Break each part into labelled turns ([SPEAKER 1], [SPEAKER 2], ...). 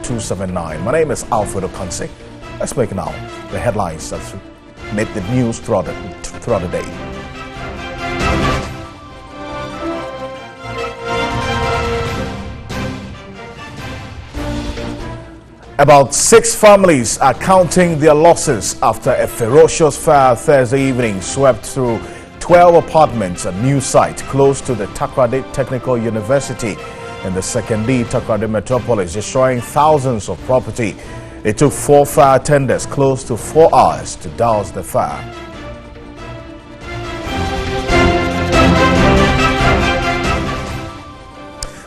[SPEAKER 1] 279. My name is Alfredo Kanse. Let's make now the headlines that made the news throughout the day. About 6 families are counting their losses after a ferocious fire Thursday evening swept through 12 apartments at NEWSAT close to the Takoradi Technical University in the Second-D Takoradi metropolis, destroying thousands of property. It took 4 fire tenders close to 4 hours to douse the fire.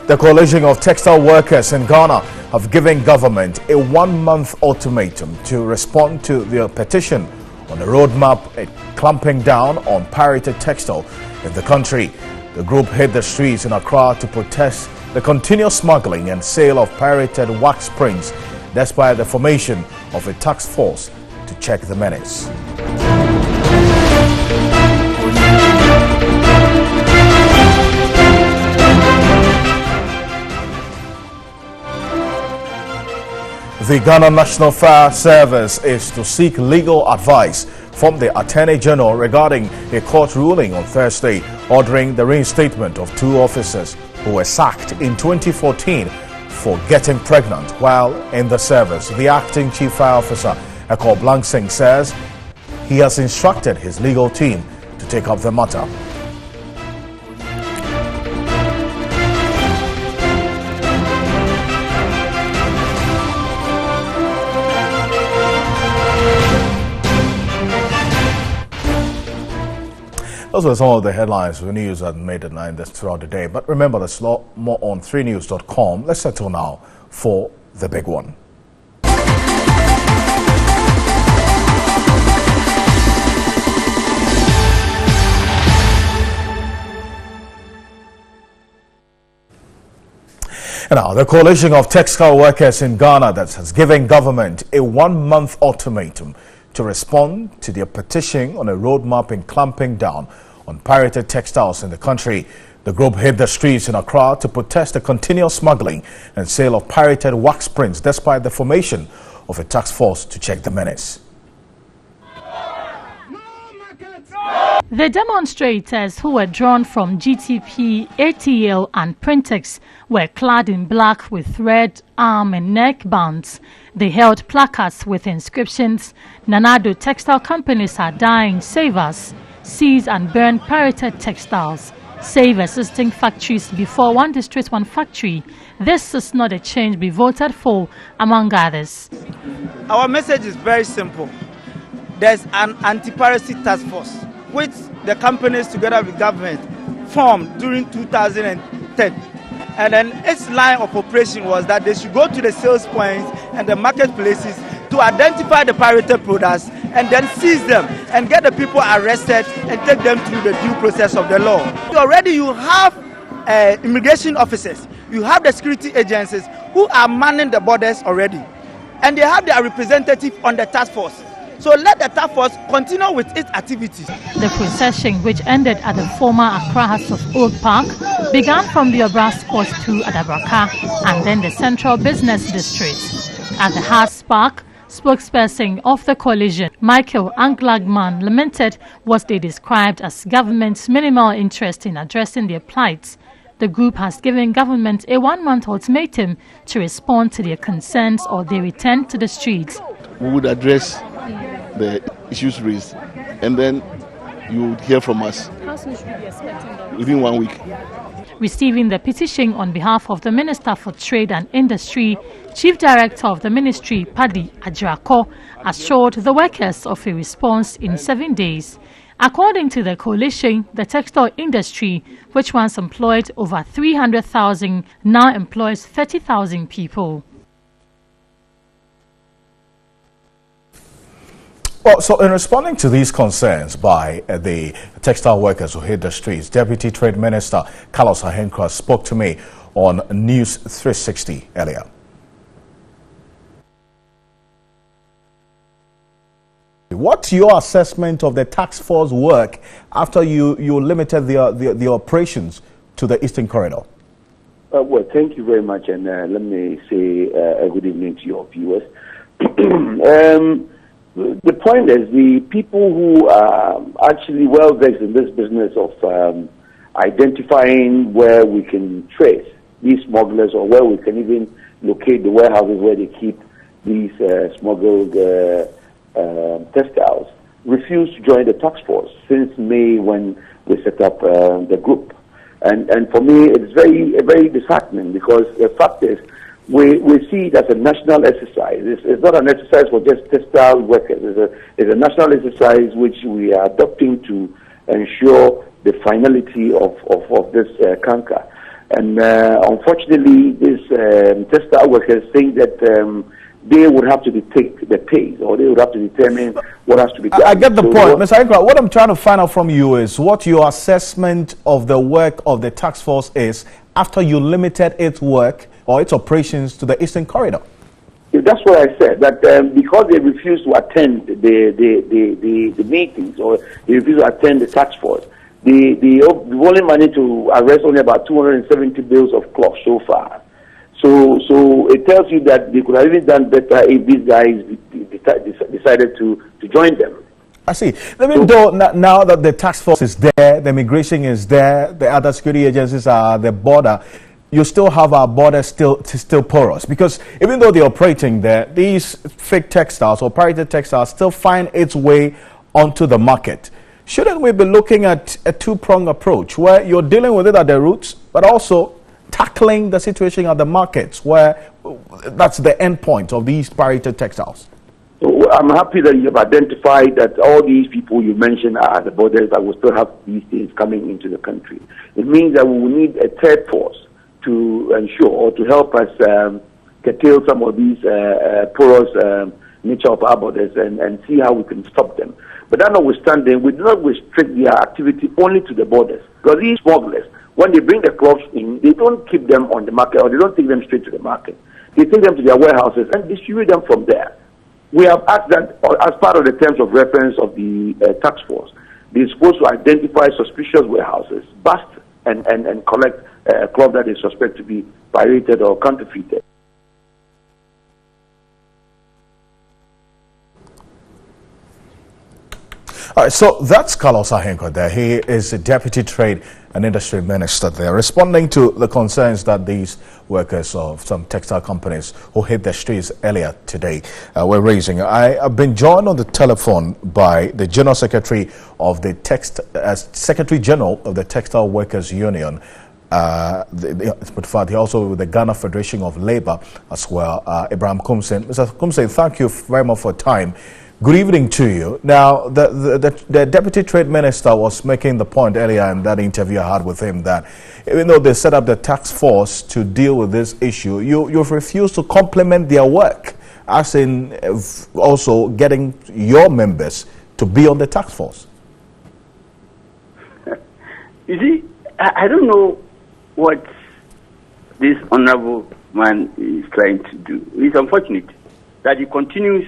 [SPEAKER 1] The coalition of textile workers in Ghana have given government a 1-month ultimatum to respond to their petition on a roadmap clamping down on pirated textile in the country. The group hit the streets in Accra to protest the continuous smuggling and sale of pirated wax prints, despite the formation of a task force to check the menace. The Ghana National Fire Service is to seek legal advice from the Attorney General regarding a court ruling on Thursday ordering the reinstatement of 2 officers who were sacked in 2014 for getting pregnant while in the service. The acting chief fire officer, Eko Blangsing, says he has instructed his legal team to take up the matter. Those were some of the headlines for news that made the line throughout the day. But remember, there's a lot more on 3news.com. Let's settle now for the big one. And now, the coalition of textile workers in Ghana that has given government a 1-month ultimatum to respond to their petition on a roadmap in clamping down on pirated textiles in the country. The group hit the streets in Accra to protest the continuous smuggling and sale of pirated wax prints, despite the formation of a task force to check the menace.
[SPEAKER 2] The demonstrators, who were drawn from GTP, ATL and Printex, were clad in black with red arm and neck bands. They held placards with inscriptions, "Nanado textile companies are dying, save us. Seize and burn pirated textiles. Save existing factories before one district, one factory. This is not a change we voted for," among others.
[SPEAKER 3] Our message is very simple. There's an anti-piracy task force which the companies together with government formed during 2010. And then its line of operation was that they should go to the sales points and the marketplaces to identify the pirated products and then seize them and get the people arrested and take them through the due process of the law. Already you have immigration officers, you have the security agencies who are manning the borders already, and they have their representative on the task force. So let the task force continue with its activities. The
[SPEAKER 2] procession, which ended at the former Accra House of Old Park, began from the Obra Sports to Adabraka and then the Central Business District. At the House Park, spokesperson of the coalition, Michael Anglagman, lamented what they described as government's minimal interest in addressing their plight. The group has given government a 1-month ultimatum to respond to their concerns or they return to the streets.
[SPEAKER 4] We would address the issues raised, and then you would hear from us.
[SPEAKER 2] How soon should we be expecting that?
[SPEAKER 4] Within 1 week.
[SPEAKER 2] Receiving the petition on behalf of the Minister for Trade and Industry, Chief Director of the Ministry, Paddy Ajrako, assured the workers of a response in 7 days. According to the coalition, the textile industry, which once employed over 300,000, now employs 30,000 people.
[SPEAKER 1] Well, so in responding to these concerns by the textile workers who hit the streets, Deputy Trade Minister Carlos Ahenkra spoke to me on News 360 earlier. What's your assessment of the task force work after you limited the operations to the Eastern Corridor?
[SPEAKER 5] Well, thank you very much, and let me say a good evening to your viewers. The point is, the people who are actually well versed in this business of identifying where we can trace these smugglers, or where we can even locate the warehouses where they keep these smuggled textiles, refused to join the task force since May, when we set up the group. And for me, it's very disheartening, because the fact is, we see it as a national exercise. It's not an exercise for just textile workers. It's a national exercise which we are adopting to ensure the finality of this canker. And unfortunately, these textile workers think that they would have to dictate the pace, or they would have to determine what has to be done.
[SPEAKER 1] I get the point, Mr. Ankra. What I'm trying to find out from you is what your assessment of the work of the task force is after you limited its work or its operations to the Eastern Corridor.
[SPEAKER 5] That's what I said, that because they refused to attend the meetings, or they refused to attend the task force, the only money to arrest only about 270 bales of cloth so far. So it tells you that they could have even done better if these guys decided to join them.
[SPEAKER 1] I see. Even though now that the task force is there, the immigration is there, the other security agencies are at the border, you still have our border still porous, because even though they're operating there, these fake textiles or pirated textiles still find its way onto the market. Shouldn't we be looking at a two-pronged approach where you're dealing with it at the roots, but also tackling the situation at the markets, where that's the end point of these pirated textiles?
[SPEAKER 5] So I'm happy that you've identified that all these people you mentioned are at the borders, that will still have these things coming into the country. It means that we will need a third force to ensure, or to help us curtail some of these porous nature of our borders, and see how we can stop them. But that notwithstanding, we do not restrict their activity only to the borders, because these smugglers, when they bring the clothes in, they don't keep them on the market, or they don't take them straight to the market. They take them to their warehouses and distribute them from there. We have asked that, as part of the terms of reference of the task force, they're supposed to identify suspicious warehouses, bust and collect cloth that is suspected to be pirated or counterfeited.
[SPEAKER 1] All right, so that's Carlos Ahenko there. He is the Deputy Trade and Industry Minister there, responding to the concerns that these workers of some textile companies who hit the streets earlier today were raising. I have been joined on the telephone by the General Secretary of the Secretary General of the Textile Workers Union. In fact, he also with the Ghana Federation of Labour as well, Ibrahim Kumsin. Mr. Kumsin, thank you very much for your time. Good evening to you. Now, the Deputy Trade Minister was making the point earlier in that interview I had with him that even though they set up the task force to deal with this issue, you've refused to complement their work, as in also getting your members to be on the task force.
[SPEAKER 6] You see, I don't know what this honorable man is trying to do. It's unfortunate that he continues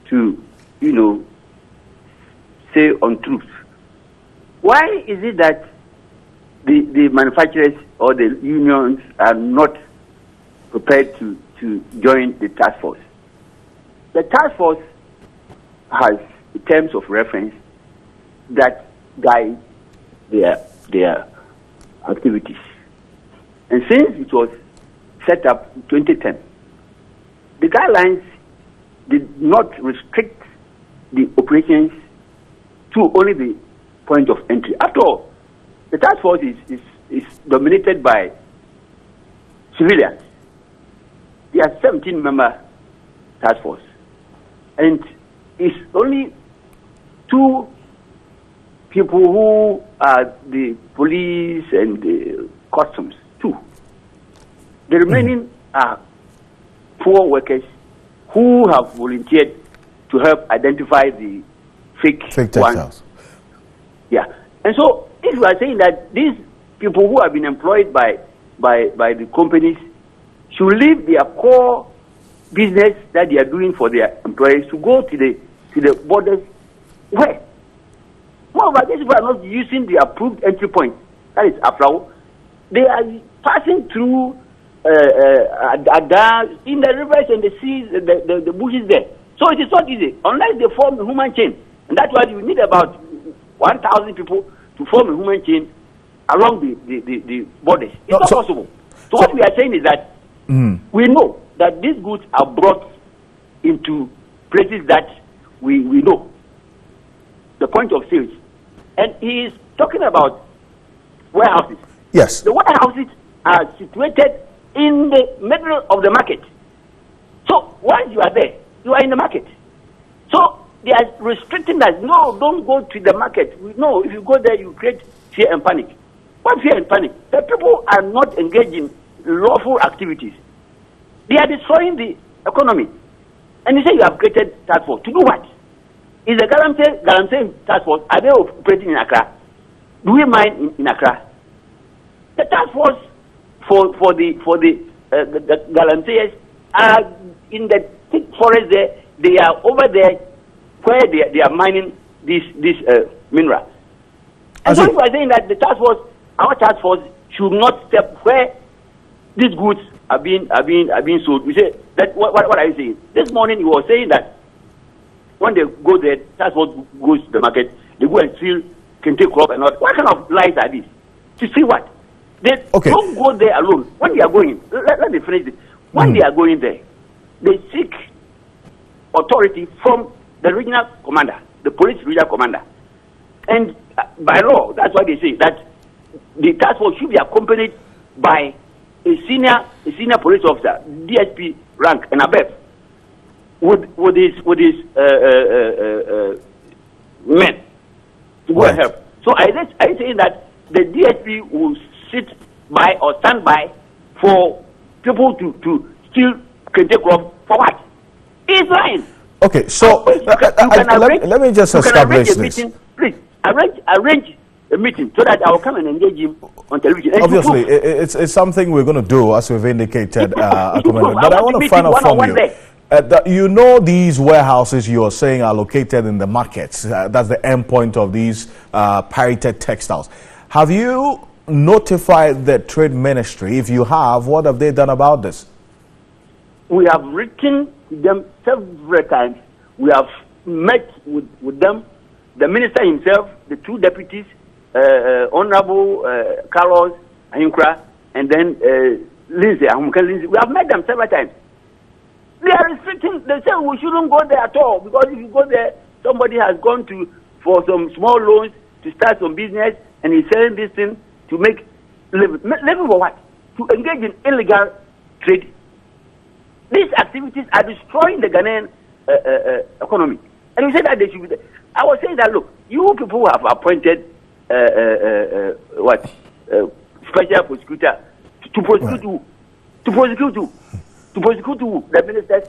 [SPEAKER 6] to, say untruth. Why is it that the manufacturers or the unions are not prepared to join the task force? The task force has terms of reference that guide their activities. And since it was set up in 2010, the guidelines did not restrict the operations to only the point of entry. After all, the task force is dominated by civilians. There are 17-member task force, and it's only 2 people who are the police and the customs. 2. The remaining are poor workers who have volunteered to help identify the fake
[SPEAKER 1] textiles.
[SPEAKER 6] Yeah. And so if you are saying that these people who have been employed by the companies should leave their core business that they are doing for their employees to go to the borders, where? Moreover, these people are not using the approved entry point. That is Afrao. They are passing through in the rivers and the seas, the bushes there. So it is not easy unless they form a human chain, and that's why you need about 1,000 people to form a human chain along the borders. It's not possible. So what we are saying is that we know that these goods are brought into places that we know the point of sales, and he is talking about warehouses.
[SPEAKER 1] Yes.
[SPEAKER 6] The warehouses are situated in the middle of the market. So once you are there, you are in the market. So they are restricting us. No, don't go to the market. No, if you go there, you create fear and panic. What fear and panic? The people are not engaged in lawful activities. They are destroying the economy. And you say you have created task force. To do what? Is the Galamsey task force, are they operating in Accra? Do we mine in Accra? The task force for the Galamseyers are in the thick forest there. They are over there where they are mining this mineral. And so you are saying that the task force, our task force, should not step where these goods are being sold. We say that what are you saying? This morning you were saying that when they go there, task force goes to the market, they go and steal kente crop and all. What kind of lies are these? To see what? They don't go there alone. When they are going, let me finish this. When they are going there, they seek authority from the regional commander, the police regional commander. And by law, that's why they say that the task force should be accompanied by a senior police officer, DSP rank and above, with his men to go and help. So I saying that the DSP will sit by or stand by for people to steal kente crop for what? He's lying.
[SPEAKER 1] Okay, so let me just establish this.
[SPEAKER 6] Meeting, please arrange a meeting so that I will come and engage him on television. And
[SPEAKER 1] obviously, it's something we're going to do, as we've indicated. But I want to find out from you. You know, these warehouses you are saying are located in the markets. That's the end point of these pirated textiles. Have you notified the trade ministry? If you have, what have they done about this?
[SPEAKER 6] We have written to them several times. We have met with them, the minister himself, the two deputies, Honorable Carlos Ahinkra, and then Lindsay. We have met them several times. They are restricting. They say we shouldn't go there at all, because if you go there, somebody has gone for some small loans to start some business, and he's selling this thing to make living for what? To engage in illegal trade. These activities are destroying the Ghanaian economy. And you say that they should be there. I was saying that, look, you people have appointed special prosecutor to prosecute who? To prosecute who? To prosecute who? The ministers,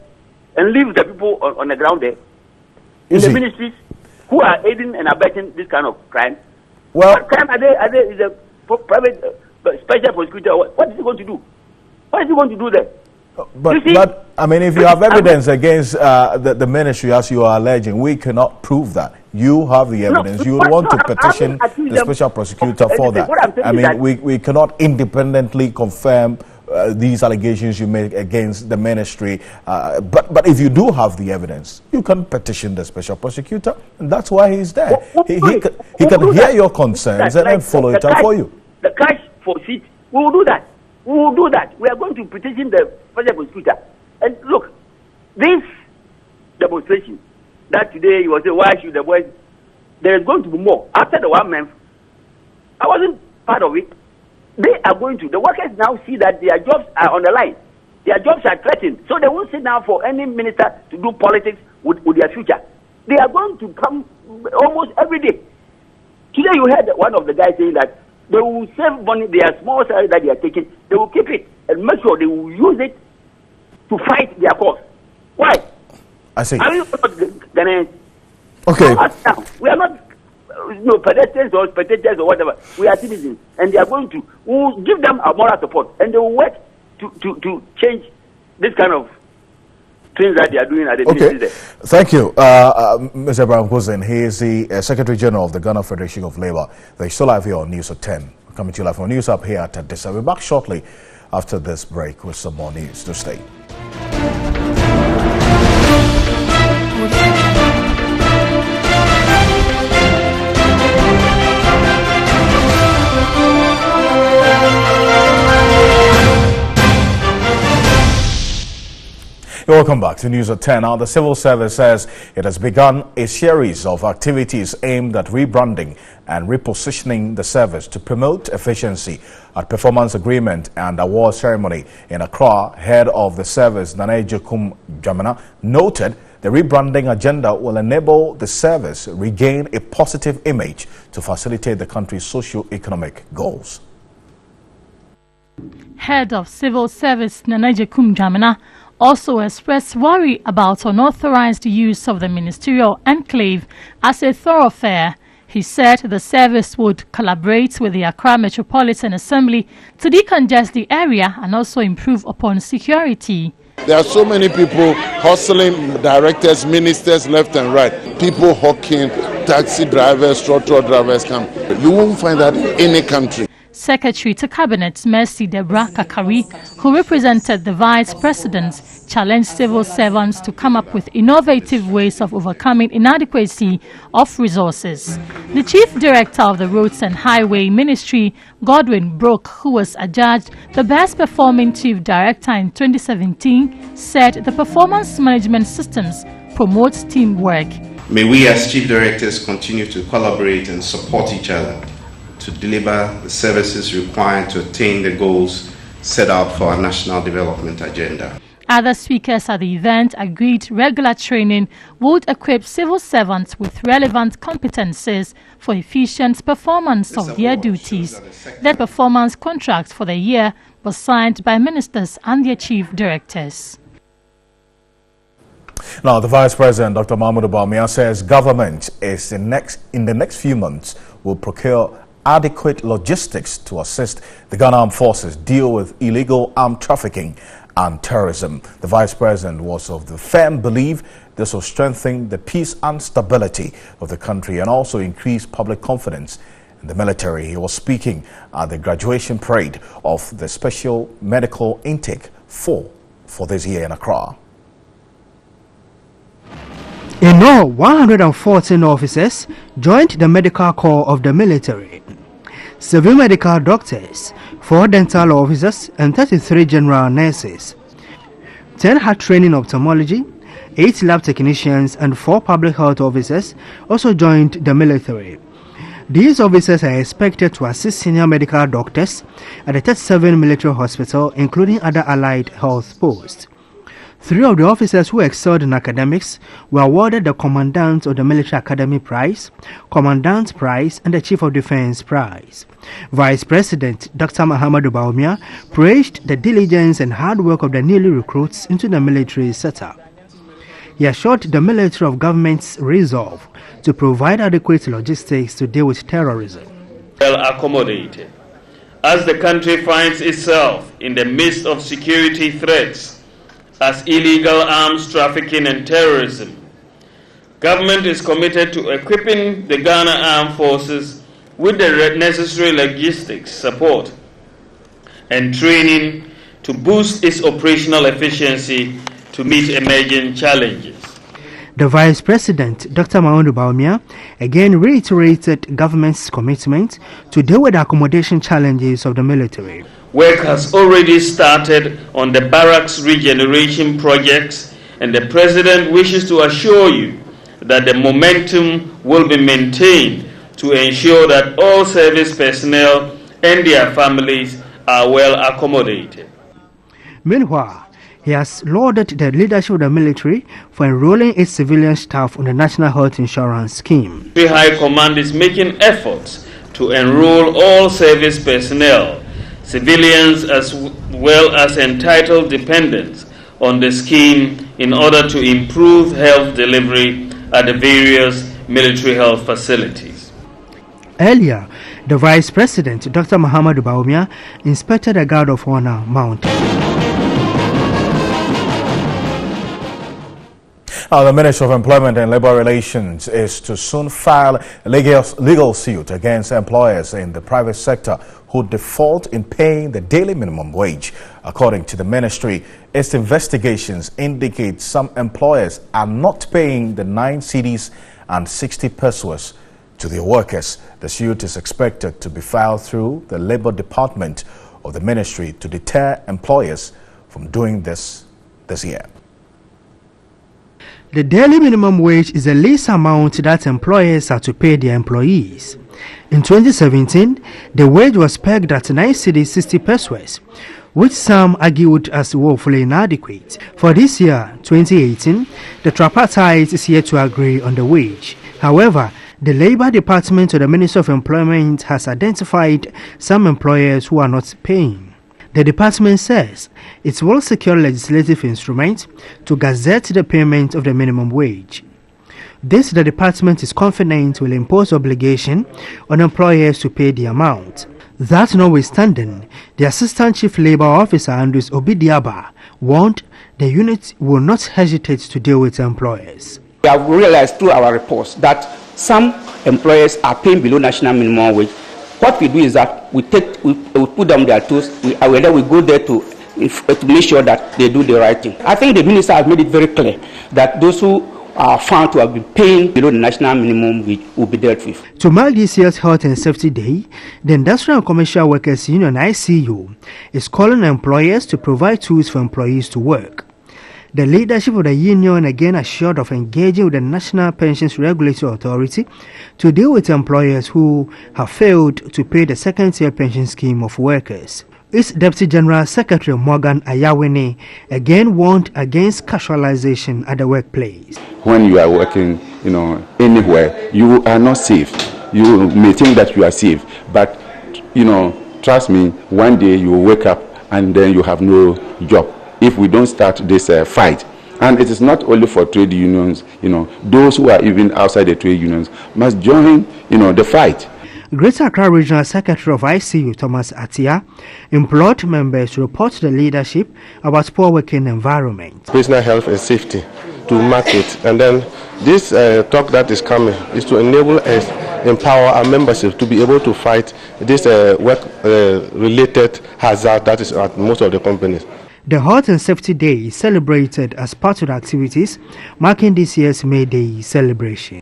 [SPEAKER 6] and leave the people on the ground there. In the ministries who are aiding and abetting this kind of crime.
[SPEAKER 1] Well,
[SPEAKER 6] what crime are they? Is a private special prosecutor? What is he going to do? What is he going to do there?
[SPEAKER 1] But I mean, if you have evidence against the ministry, as you are alleging, we cannot prove that. You have the evidence. You would want to petition the special prosecutor for that. I mean, we cannot independently confirm these allegations you make against the ministry. But if you do have the evidence, you can petition the special prosecutor, and that's why he's there. He can hear your concerns and then follow it up for you.
[SPEAKER 6] The cash for seat, we will do that. We will do that. We are going to petition the special prosecutor. And look, this demonstration that today you will say, why should the boys? There is going to be more. After the 1 month, I wasn't part of it. They are going to. The workers now see that their jobs are on the line. Their jobs are threatened. So they won't sit down for any minister to do politics with their future. They are going to come almost every day. Today you heard one of the guys saying that they will save money, their small salary that they are taking, they will keep it and make sure they will use it to fight their cause. Why?
[SPEAKER 1] I see.
[SPEAKER 6] Are we not Ghanaians?
[SPEAKER 1] Okay.
[SPEAKER 6] We are not pedestrians or spectators or whatever. We are citizens, and they are going to. We will give them a moral support, and they will work to change this kind of things that they are doing at the ministry there.
[SPEAKER 1] Thank you, Mr. Abraham Hussein. He is the Secretary General of the Ghana Federation of Labour. They're still live here on News at 10. Coming to you live on News Up here at this. I'll be back shortly after this break with some more news to stay. Welcome back to News at 10. Now, the Civil Service says it has begun a series of activities aimed at rebranding and repositioning the service to promote efficiency. At performance agreement and award ceremony in Accra, head of the service, Nana Ejekum Jamina, noted the rebranding agenda will enable the service regain a positive image to facilitate the country's socio-economic goals.
[SPEAKER 2] Head of Civil Service, Nana Ejekum Jamina, also expressed worry about unauthorized use of the ministerial enclave as a thoroughfare. He said the service would collaborate with the Accra Metropolitan Assembly to decongest the area and also improve upon security.
[SPEAKER 7] There are so many people hustling, directors, ministers left and right. People hawking, taxi drivers, truck drivers come. You won't find that in any country.
[SPEAKER 2] Secretary to Cabinet Mercy Deborah Kakari, who represented the Vice President, challenged civil servants to come up with innovative ways of overcoming inadequacy of resources. The Chief Director of the Roads and Highway Ministry, Godwin Brooke, who was adjudged the best performing Chief Director in 2017, said the performance management systems promote teamwork.
[SPEAKER 8] May we as Chief Directors continue to collaborate and support each other to deliver the services required to attain the goals set out for our national development agenda.
[SPEAKER 2] Other speakers at the event agreed regular training would equip civil servants with relevant competences for efficient performance of their duties. The performance contract for the year was signed by ministers and their chief directors.
[SPEAKER 1] Now, the Vice President, Dr. Mahmoud Bawumia, says government is in the next few months will procure adequate logistics to assist the Ghana Armed Forces deal with illegal armed trafficking and terrorism. The Vice President was of the firm belief this will strengthen the peace and stability of the country and also increase public confidence in the military. He was speaking at the graduation parade of the Special Medical Intake 4 for this year in Accra.
[SPEAKER 9] In all, 114 officers joined the medical corps of the military. 7 medical doctors, 4 dental officers, and 33 general nurses. 10 had training ophthalmology, 8 lab technicians, and 4 public health officers also joined the military. These officers are expected to assist senior medical doctors at the 37 military hospital, including other allied health posts. 3 of the officers who excelled in academics were awarded the Commandant of the Military Academy Prize, Commandant Prize, and the Chief of Defense Prize. Vice President Dr. Muhammadu Bawumia praised the diligence and hard work of the newly recruits into the military setup. He assured the military of government's resolve to provide adequate logistics to deal with terrorism.
[SPEAKER 10] Well accommodated. As the country finds itself in the midst of security threats as illegal arms trafficking and terrorism, government is committed to equipping the Ghana Armed Forces with the necessary logistics support and training to boost its operational efficiency to meet emerging challenges.
[SPEAKER 9] The Vice President, Dr. Mahmoud Bawumia, again reiterated government's commitment to deal with the accommodation challenges of the military.
[SPEAKER 10] Work has already started on the barracks regeneration projects, and the President wishes to assure you that the momentum will be maintained to ensure that all service personnel and their families are well accommodated.
[SPEAKER 9] Meanwhile, he has lauded the leadership of the military for enrolling its civilian staff on the National Health Insurance Scheme.
[SPEAKER 10] The High Command is making efforts to enroll all service personnel, civilians as well as entitled dependents on the scheme in order to improve health delivery at the various military health facilities.
[SPEAKER 9] Earlier, the Vice President, Dr. Muhammadu Bawumia, inspected a Guard of Honor mounted.
[SPEAKER 1] The Ministry of Employment and Labour Relations is to soon file a legal suit against employers in the private sector who default in paying the daily minimum wage. According to the ministry, its investigations indicate some employers are not paying the 9 cedis and 60 pesos to their workers. The suit is expected to be filed through the Labour Department of the ministry to deter employers from doing this year.
[SPEAKER 9] The daily minimum wage is the least amount that employers are to pay their employees. In 2017, the wage was pegged at 9 cedis 60 pesos, which some argued as woefully inadequate. For this year, 2018, the tripartite is yet to agree on the wage. However, the Labour Department of the Ministry of Employment has identified some employers who are not paying. The department says it will secure legislative instruments to gazette the payment of the minimum wage. This, the department is confident, will impose obligation on employers to pay the amount. That notwithstanding, the Assistant Chief Labour Officer Andrews Obidiaba warned the unit will not hesitate to deal with employers.
[SPEAKER 11] We have realized through our reports that some employers are paying below national minimum wage. What we do is that we put down their tools, we go there to make sure that they do the right thing. I think the minister has made it very clear that those who are found to have been paying below the national minimum wage will be dealt with.
[SPEAKER 9] To mark this year's Health and Safety Day, the Industrial and Commercial Workers Union ICU is calling on employers to provide tools for employees to work. The leadership of the union again assured of engaging with the National Pensions Regulatory Authority to deal with employers who have failed to pay the second-tier pension scheme of workers. Its Deputy General Secretary Morgan Ayawene again warned against casualization at the workplace.
[SPEAKER 12] When you are working, anywhere, you are not safe. You may think that you are safe, but trust me, one day you will wake up and then you have no job. If we don't start this fight, and it is not only for trade unions, those who are even outside the trade unions must join, the fight.
[SPEAKER 9] Greater Accra Regional Secretary of ICU Thomas Atia implored members to report to the leadership about poor working environment.
[SPEAKER 13] Personal health and safety to mark it, and then this talk that is coming is to enable us, empower our membership to be able to fight this work-related hazard that is at most of the companies.
[SPEAKER 9] The Health and Safety Day is celebrated as part of the activities marking this year's May Day celebration.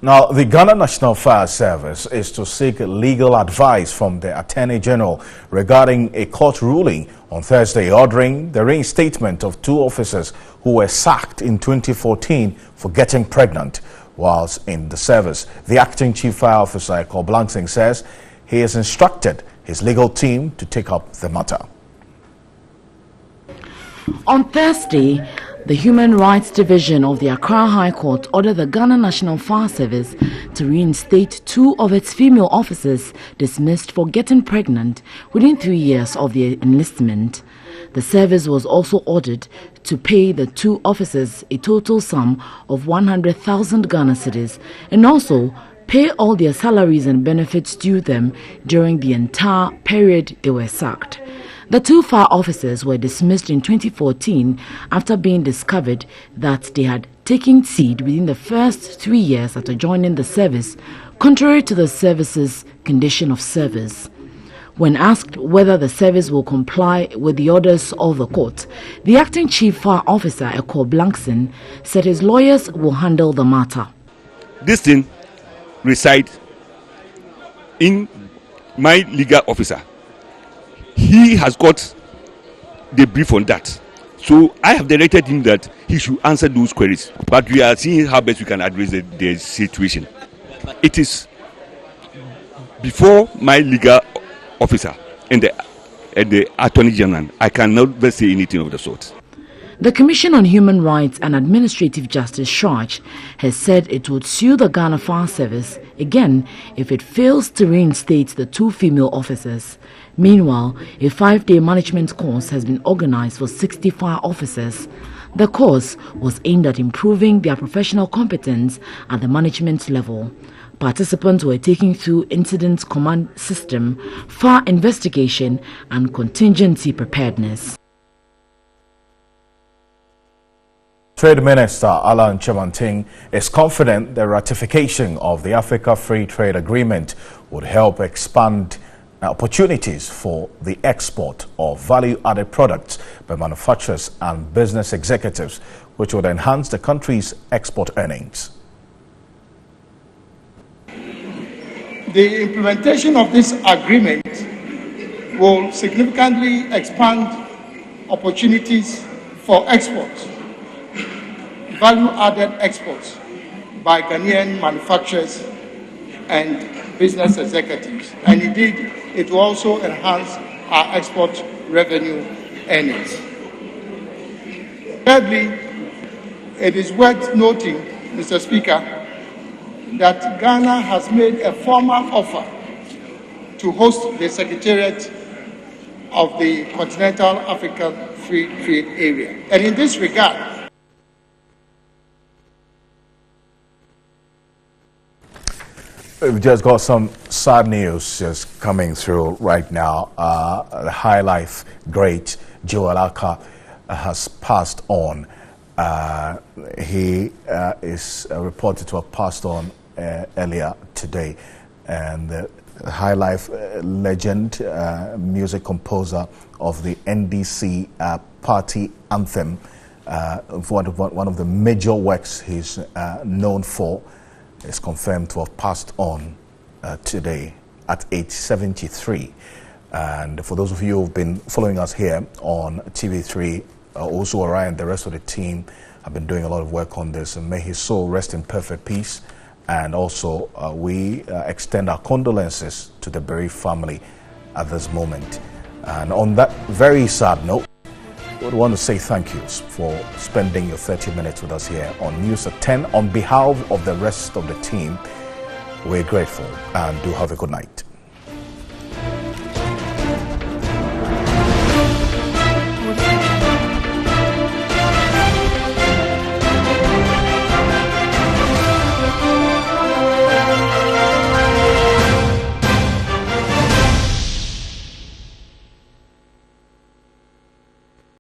[SPEAKER 1] Now, the Ghana National Fire Service is to seek legal advice from the Attorney General regarding a court ruling on Thursday ordering the reinstatement of 2 officers who were sacked in 2014 for getting pregnant whilst in the service. The Acting Chief Fire Officer, Eko Blangsing, says he has instructed his legal team to take up the matter.
[SPEAKER 14] On Thursday, the Human Rights Division of the Accra High Court ordered the Ghana National Fire Service to reinstate 2 of its female officers dismissed for getting pregnant within 3 years of their enlistment. The service was also ordered to pay the 2 officers a total sum of 100,000 Ghana cedis and also pay all their salaries and benefits due them during the entire period they were sacked. The 2 fire officers were dismissed in 2014 after being discovered that they had taken seed within the first 3 years after joining the service, contrary to the service's condition of service. When asked whether the service will comply with the orders of the court, the Acting Chief Fire Officer, Eko Blangsing, said his lawyers will handle the matter.
[SPEAKER 15] This thing resides in my legal officer. He has got the brief on that. So I have directed him that he should answer those queries. But we are seeing how best we can address the situation. It is before my legal officer and the Attorney General. I cannot say anything of the sort.
[SPEAKER 14] The Commission on Human Rights and Administrative Justice, CHRAJ, has said it would sue the Ghana Fire Service again if it fails to reinstate the 2 female officers. Meanwhile, a 5-day management course has been organized for 60 fire officers. The course was aimed at improving their professional competence at the management level. Participants were taken through incident command system, fire investigation, and contingency preparedness.
[SPEAKER 1] Trade Minister Alan Chemanting is confident the ratification of the Africa Free Trade Agreement would help expand opportunities for the export of value-added products by manufacturers and business executives, which would enhance the country's export earnings.
[SPEAKER 16] The implementation of this agreement will significantly expand opportunities for exports, value-added exports by Ghanaian manufacturers and business executives. And indeed, it will also enhance our export revenue earnings. Thirdly, it is worth noting, Mr. Speaker, that Ghana has made a formal offer to host the Secretariat of the Continental African Free Trade Area. And in this regard,
[SPEAKER 1] we've just got some sad news just coming through right now. The High Life great Joel Aka has passed on. He is reported to have passed on earlier today. And the High Life legend, music composer of the NDC party anthem, one of the major works he's known for, is confirmed to have passed on today at age 73. And for those of you who've been following us here on TV3, also Orion, the rest of the team have been doing a lot of work on this, and may his soul rest in perfect peace. And also we extend our condolences to the bereaved family at this moment. And on that very sad note, we would want to say thank you for spending your 30 minutes with us here on NEWSAT10. On behalf of the rest of the team, we're grateful and do have a good night.